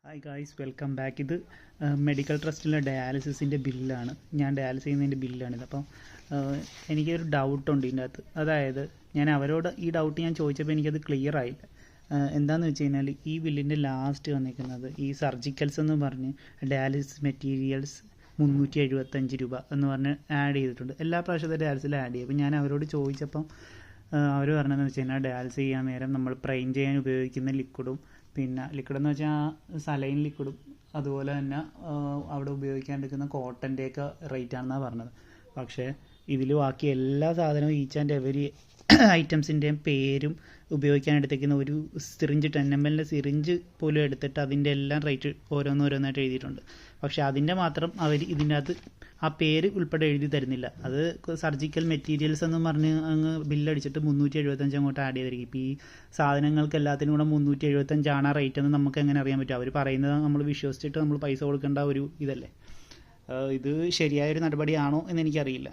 Hi guys, welcome back. ഇത് medical ട്രസ്റ്റിലെ ഡയാലിസിസിൻ്റെ ബില്ലാണ്. ഞാൻ ഡയാലിസിസ് ചെയ്യുന്നതിൻ്റെ ബില്ലാണിത്. അപ്പം എനിക്കൊരു ഡൗട്ടുണ്ട് ഇതിൻ്റെ അകത്ത്. അതായത് ഞാൻ അവരോട് ഈ ഡൗട്ട് ഞാൻ ചോദിച്ചപ്പോൾ എനിക്കത് ക്ലിയർ ആയില്ല. എന്താണെന്ന് വെച്ച് കഴിഞ്ഞാൽ ഈ ബില്ലിൻ്റെ ലാസ്റ്റ് വന്നിരിക്കുന്നത് ഈ സർജിക്കൽസ് എന്ന് പറഞ്ഞ് ഡയാലിസിസ് മെറ്റീരിയൽസ് 375 രൂപ എന്ന് പറഞ്ഞ് ആഡ് ചെയ്തിട്ടുണ്ട്. എല്ലാ പ്രാവശ്യത്തെ ഡയാലിസിലും ആഡ് ചെയ്യും. അപ്പോൾ ഞാൻ അവരോട് ചോദിച്ചപ്പം അവർ പറഞ്ഞതെന്ന് വെച്ച് കഴിഞ്ഞാൽ ഡയാലിസിസ് ചെയ്യാൻ നേരം നമ്മൾ പ്രൈൻ ചെയ്യാൻ ഉപയോഗിക്കുന്ന ലിക്വിഡും, പിന്നെ ലിക്വിഡെന്ന് വെച്ചാൽ സലൈൻ ലിക്വിഡും, അതുപോലെ തന്നെ അവിടെ ഉപയോഗിക്കാൻ എടുക്കുന്ന കോട്ടൻ്റെയൊക്കെ റേറ്റ് ആണെന്നാണ് പറഞ്ഞത്. പക്ഷേ ഇതിൽ ബാക്കി എല്ലാ സാധനവും ഈച്ച് ആൻഡ് എവരി ഐറ്റംസിൻ്റെയും പേരും ഉപയോഗിക്കാൻ എടുത്തേക്കുന്ന ഒരു സിറിഞ്ച് 10 ml സിറിഞ്ച് പോലും എടുത്തിട്ട് അതിൻ്റെ എല്ലാം റേറ്റ് ഓരോന്നോരോന്നായിട്ട് എഴുതിയിട്ടുണ്ട്. പക്ഷേ അതിൻ്റെ മാത്രം അവർ ഇതിൻ്റെ അകത്ത് ആ പേര് ഉൾപ്പെടെ എഴുതി തരുന്നില്ല. അത് സർജിക്കൽ മെറ്റീരിയൽസ് എന്ന് പറഞ്ഞ് അങ്ങ് ബില്ലടിച്ചിട്ട് 375 അങ്ങോട്ട് ആഡ് ചെയ്തിരിക്കും. ഇപ്പോൾ ഈ സാധനങ്ങൾക്ക് എല്ലാത്തിനും കൂടെ 375 റേറ്റ് എന്ന് നമുക്ക് എങ്ങനെ അറിയാൻ പറ്റും? അവർ പറയുന്നത് നമ്മൾ വിശ്വസിച്ചിട്ട് നമ്മൾ പൈസ കൊടുക്കേണ്ട ഒരു ഇതല്ലേ. ഇത് ശരിയായൊരു നടപടിയാണോ എന്ന് എനിക്കറിയില്ല.